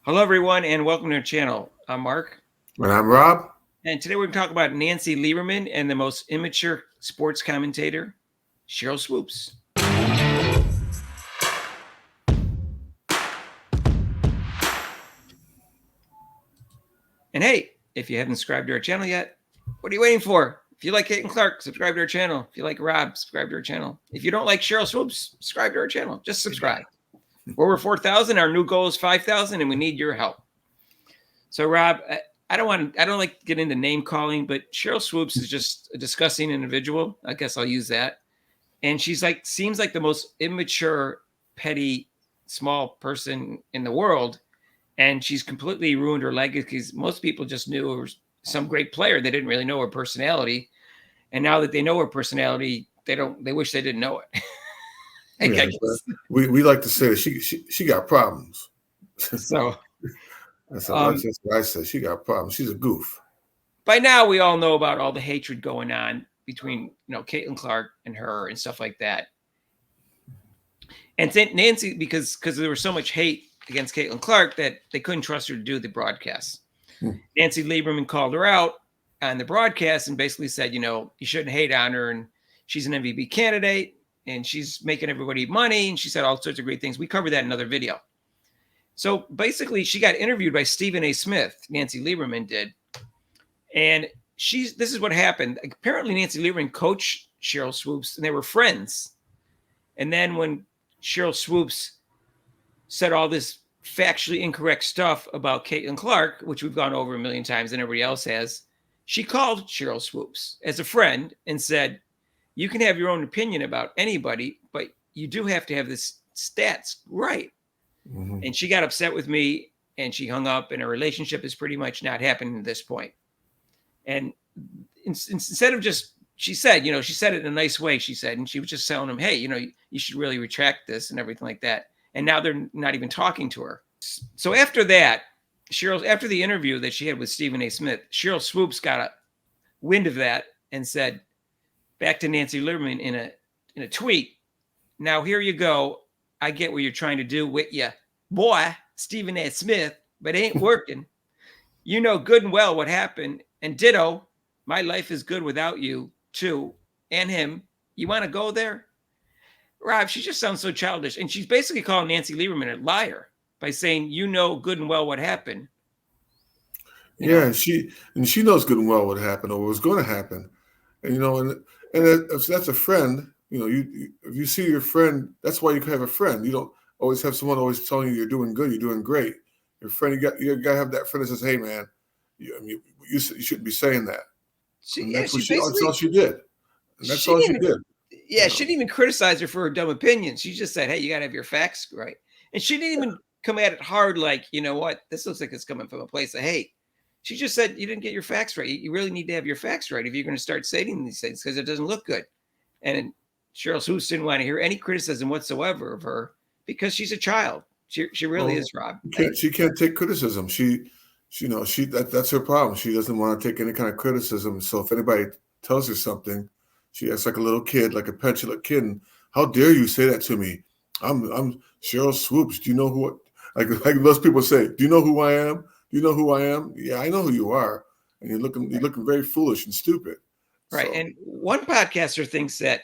Hello, everyone, and welcome to our channel. I'm Mark, And I'm Rob. and today we're going to talk about Nancy Lieberman and the most immature sports commentator, Sheryl Swoopes. And hey, if you haven't subscribed to our channel yet, what are you waiting for? If you like Caitlin Clark, subscribe to our channel. If you like Rob, subscribe to our channel. If you don't like Sheryl Swoopes, subscribe to our channel. Just subscribe. We're over 4,000. Our new goal is 5,000, and we need your help. So, Rob, I don't like to get into name calling, but Sheryl Swoopes is just a disgusting individual. I guess I'll use that. And she's like, seems like the most immature, petty, small person in the world. And she's completely ruined her legacy because most people just knew her was some great player. They didn't really know her personality. And now that they know her personality, they wish they didn't know it. Yeah, we like to say that she got problems. So that's what I say. She got problems. She's a goof. By now, we all know about all the hatred going on between Caitlin Clark and her and stuff like that. And Nancy, because there was so much hate against Caitlin Clark that they couldn't trust her to do the broadcast. Nancy Lieberman called her out on the broadcast and basically said, you shouldn't hate on her, and she's an MVP candidate, and she's making everybody money, and she said all sorts of great things. We covered that in another video. So basically, she got interviewed by Stephen A. Smith. Nancy Lieberman did, and this is what happened. Apparently, Nancy Lieberman coached Sheryl Swoopes, and they were friends. And then when Sheryl Swoopes said all this factually incorrect stuff about Caitlin Clark, which we've gone over a million times and everybody else has, she called Sheryl Swoopes as a friend and said, you can have your own opinion about anybody, but you do have to have this stats right. Mm-hmm. And she got upset with me and she hung up, and her relationship is pretty much not happening at this point. And instead of just, she said it in a nice way, she said, and she was just telling him, hey, you should really retract this and everything like that. And now they're not even talking to her. So after that, after the interview that she had with Stephen A. Smith, Sheryl Swoopes got a wind of that and said back to Nancy Lieberman in a tweet, now here you go. I get what you're trying to do with you, boy, Stephen A. Smith, but it ain't working. You know good and well what happened. And ditto, my life is good without you too, and him. You want to go there? Rob, she just sounds so childish. And she's basically calling Nancy Lieberman a liar by saying, you know good and well what happened. And she knows good and well what happened or was going to happen. And if that's a friend, if you see your friend, that's why you can have a friend. You don't always have someone always telling you you're doing good, you're doing great. Your friend, you got to have that friend that says, hey man, you shouldn't be saying that. That's all she did. And that's all she did. Yeah, she didn't even criticize her for her dumb opinions. She just said, hey, you got to have your facts right. And she didn't even come at it hard like, you know what, this looks like it's coming from a place of hate. She just said, you didn't get your facts right. You really need to have your facts right if you're going to start saying these things, because it doesn't look good. And Sheryl Swoopes didn't want to hear any criticism whatsoever of her because she's a child. She really is, Rob. She can't take criticism. That's her problem. She doesn't want to take any kind of criticism. So if anybody tells her something, she acts like a little kid, like a petulant kid. And how dare you say that to me? I'm Sheryl Swoopes. Do you know who? Like those people say, do you know who I am? Do you know who I am? Yeah, I know who you are. And you're looking very foolish and stupid. Right. So. And one podcaster thinks that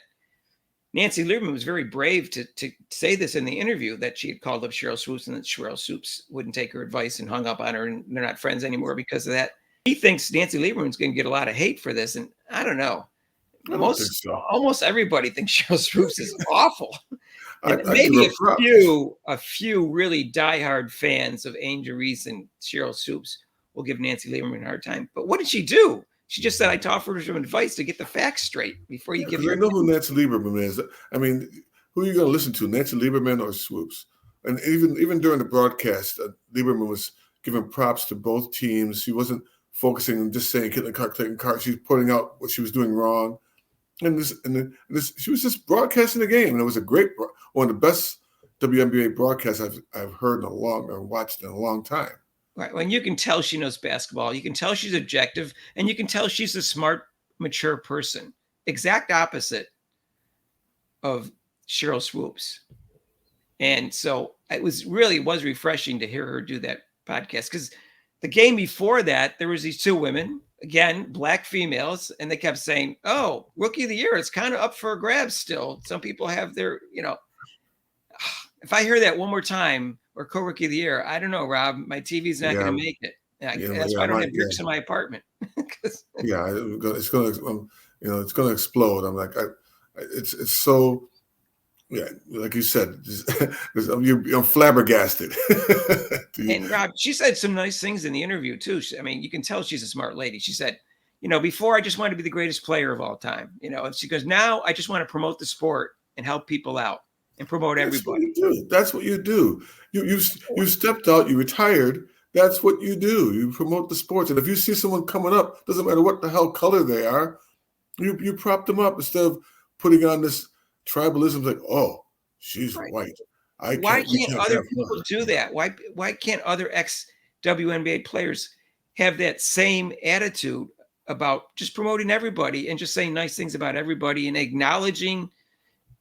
Nancy Lieberman was very brave to say this in the interview, that she had called up Sheryl Swoopes and that Sheryl Swoopes wouldn't take her advice and hung up on her, and they're not friends anymore because of that. He thinks Nancy Lieberman's going to get a lot of hate for this. And I don't know. Almost everybody thinks Sheryl Swoopes is awful. Maybe a few really diehard fans of Angel Reese and Sheryl Swoopes will give Nancy Lieberman a hard time. But what did she do? She just said, I offered her some advice to get the facts straight before you give her. I know who Nancy Lieberman is. I mean, who are you going to listen to, Nancy Lieberman or Swoopes? And even during the broadcast, Lieberman was giving props to both teams. She wasn't focusing on just saying Caitlin Clark. She's pointing out what she was doing wrong. And she was just broadcasting the game, and it was one of the best WNBA broadcasts I've heard watched in a long time. Right. When you can tell she knows basketball, you can tell she's objective, and you can tell she's a smart, mature person. Exact opposite of Sheryl Swoopes. And so it was refreshing to hear her do that podcast, because the game before that, there was these two women, again, black females, and they kept saying, "Oh, rookie of the year, it's kind of up for grabs still." Some people have their, if I hear that one more time, or co-rookie of the year, I don't know, Rob, my TV's not going to make it. That's why I don't have bricks in my apartment. Yeah, it's gonna explode. I'm like, it's so. Yeah, like you said, I'm flabbergasted. And Rob, she said some nice things in the interview too. I mean, you can tell she's a smart lady. She said, before I just wanted to be the greatest player of all time. And she goes, now I just want to promote the sport and help people out and promote everybody. That's what you do. You stepped out. You retired. That's what you do. You promote the sports. And if you see someone coming up, doesn't matter what the hell color they are, you prop them up instead of putting on this tribalism, like, oh, she's white. Why can't other people do that? Why can't other ex-WNBA players have that same attitude about just promoting everybody and just saying nice things about everybody and acknowledging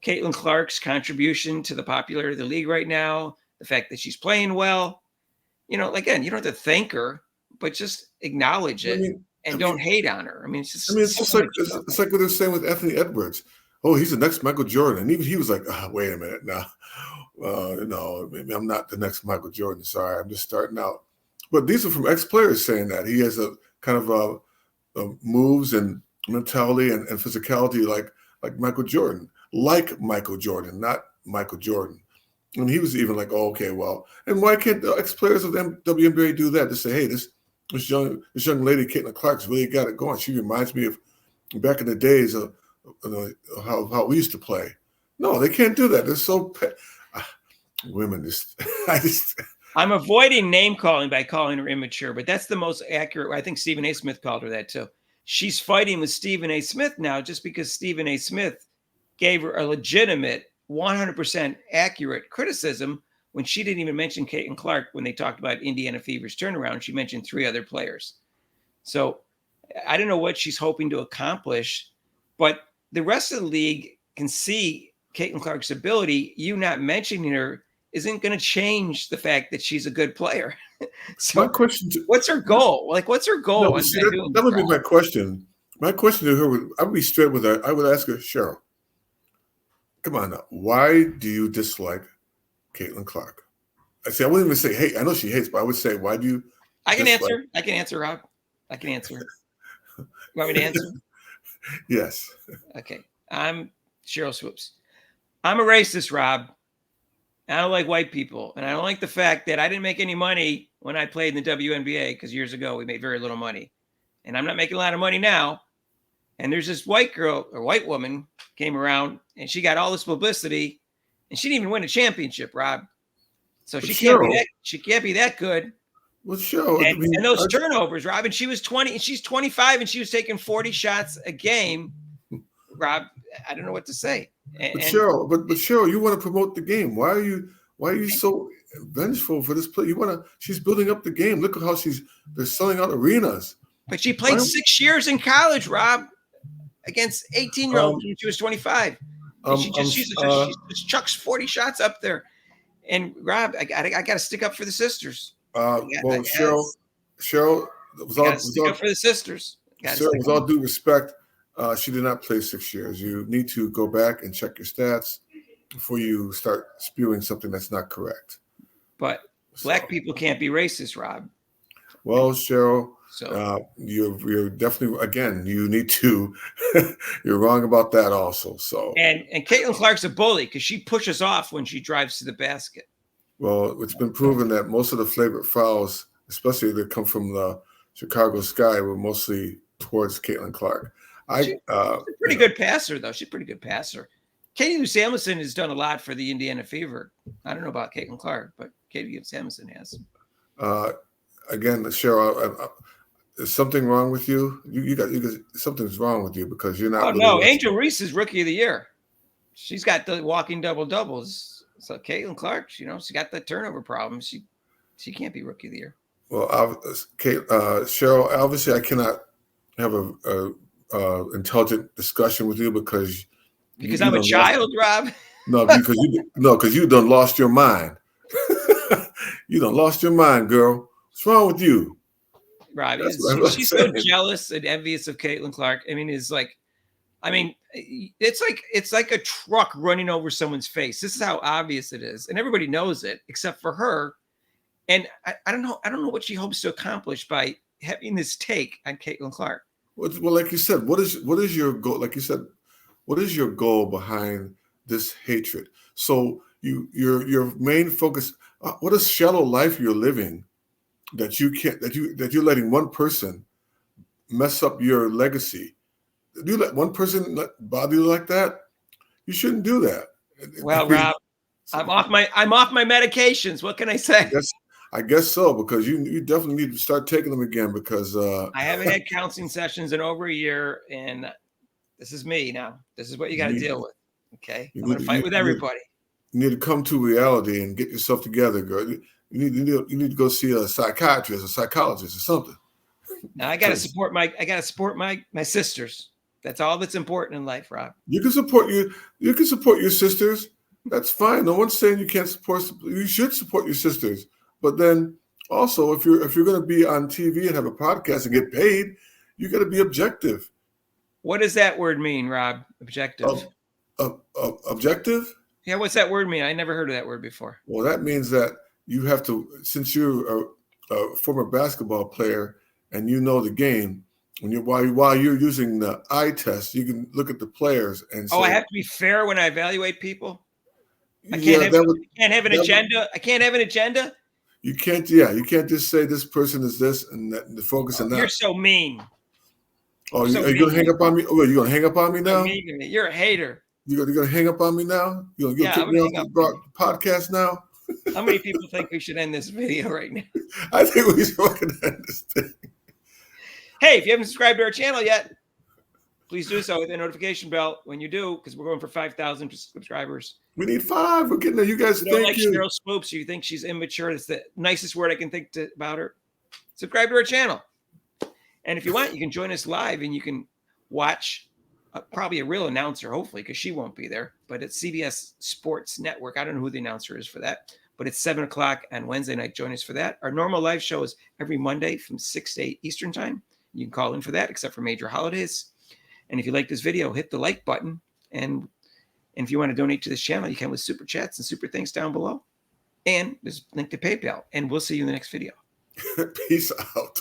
Caitlin Clark's contribution to the popularity of the league right now, the fact that she's playing well? Again, you don't have to thank her, but just acknowledge it and don't hate on her. It's just it's like what they're saying with Anthony Edwards. Oh, he's the next Michael Jordan. And even he was like, wait a minute now. No, maybe I'm not the next Michael Jordan. Sorry, I'm just starting out. But these are from ex-players saying that. He has a kind of moves and mentality and physicality like Michael Jordan. Like Michael Jordan, not Michael Jordan. And he was even like, oh, okay, well. And why can't the ex-players of the WNBA do that? To say, hey, this young lady, Caitlin Clark's really got it going. She reminds me of back in the days of how we used to play. No, they can't do that. They're so women. I'm avoiding name calling by calling her immature, but that's the most accurate. I think Stephen A. Smith called her that too. She's fighting with Stephen A. Smith now just because Stephen A. Smith gave her a legitimate 100% accurate criticism when she didn't even mention Caitlin Clark when they talked about Indiana Fever's turnaround. She mentioned 3 other players. So I don't know what she's hoping to accomplish, but the rest of the league can see Caitlin Clark's ability. You not mentioning her isn't going to change the fact that she's a good player. So my question what's her goal? What's her goal? No, that would be my question. My question to her I would be straight with her. I would ask her, Sheryl, come on now. Why do you dislike Caitlin Clark? I wouldn't even say hate. I know she hates, but I would say, why do you I can answer, Rob. I can answer. You want me to answer? Yes. Okay. I'm Sheryl Swoopes. I'm a racist, Rob. I don't like white people. And I don't like the fact that I didn't make any money when I played in the WNBA because years ago we made very little money. And I'm not making a lot of money now. And there's this white girl or white woman came around and she got all this publicity and she didn't even win a championship, Rob. So she can't be that good. Well, sure. And those turnovers, Rob, and she was 20 and she's 25 and she was taking 40 shots a game. Rob, I don't know what to say. But Sheryl, you want to promote the game. Why are you so vengeful for this play? She's building up the game. Look at how they're selling out arenas. But she played 6 years in college, Rob, against 18-year-olds when she was 25. And she just chucks 40 shots up there. And Rob, I got to stick up for the sisters. Sheryl, stick up for the sisters. Sheryl, with all due respect, she did not play 6 years. You need to go back and check your stats before you start spewing something that's not correct. But black people can't be racist, Rob. Well, Sheryl, you're definitely, again, you need to. You're wrong about that also. So and Caitlin Clark's a bully because she pushes off when she drives to the basket. Well, it's been proven that most of the flagrant fouls, especially that come from the Chicago Sky, were mostly towards Caitlin Clark. She's a pretty good passer, though. She's a pretty good passer. Katie Samuelson has done a lot for the Indiana Fever. I don't know about Caitlin Clark, but Katie Samuelson has. Again, Sheryl, is something wrong with you? You got something's wrong with you because you're not. Oh, no. Angel Reese is Rookie of the Year. She's got the walking double-doubles. So Caitlin Clark, she got the turnover problem. She can't be Rookie of the Year. Well, Sheryl, obviously I cannot have a intelligent discussion with you because I'm a child, Rob. No, because you done lost your mind. You done lost your mind, girl. What's wrong with you? Rob, That's what I'm she's so saying. jealous and envious of Caitlin Clark. I mean, it's like a truck running over someone's face. This is how obvious it is, and everybody knows it except for her. And I don't know what she hopes to accomplish by having this take on Caitlin Clark. Well, like you said, what is your goal? Like you said, what is your goal behind this hatred? So your main focus. What is shallow life you're living that you can't that you're letting one person mess up your legacy? Do you let one person bother you like that? You shouldn't do that. Well, Rob, I'm off my medications. What can I say? I guess so, because you definitely need to start taking them again, because I haven't had counseling sessions in over a year, and this is me now. This is what you got to deal with. Okay, I'm going to fight with everybody. You need to come to reality and get yourself together, girl. You need to go see a psychiatrist, a psychologist, or something. Now I got to support my sisters. That's all that's important in life, Rob. You can support your sisters. That's fine. No one's saying you can't support. You should support your sisters. But then also, if you're going to be on TV and have a podcast and get paid, you got to be objective. What does that word mean, Rob? Objective. Objective? Yeah, what's that word mean? I never heard of that word before. Well, that means that you have to, since you're a former basketball player and you know the game, while you're using the eye test, you can look at the players and say, I have to be fair when I evaluate people. I can't have an agenda. I can't have an agenda. You can't just say this person is this and that, and the focus on that. You're so mean. Oh, are you gonna hang up on me? Oh, you gonna hang up on me now? You're a hater. You're gonna hang up on me now? You're gonna kick me off the podcast now? How many people think we should end this video right now? I think we should fucking end this thing. Hey, if you haven't subscribed to our channel yet, please do so with the notification bell when you do, because we're going for 5,000 subscribers. We need 5. We're getting there. You guys, thank you. Sheryl Swoopes, you think she's immature? That's the nicest word I can think about her. Subscribe to our channel. And if you want, you can join us live and you can watch probably a real announcer, hopefully, because she won't be there. But it's CBS Sports Network. I don't know who the announcer is for that. But it's 7 o'clock on Wednesday night. Join us for that. Our normal live show is every Monday from 6 to 8 Eastern time. You can call in for that, except for major holidays. And if you like this video, hit the like button. And if you want to donate to this channel, you can with super chats and super thanks down below. And there's a link to PayPal. And we'll see you in the next video. Peace out.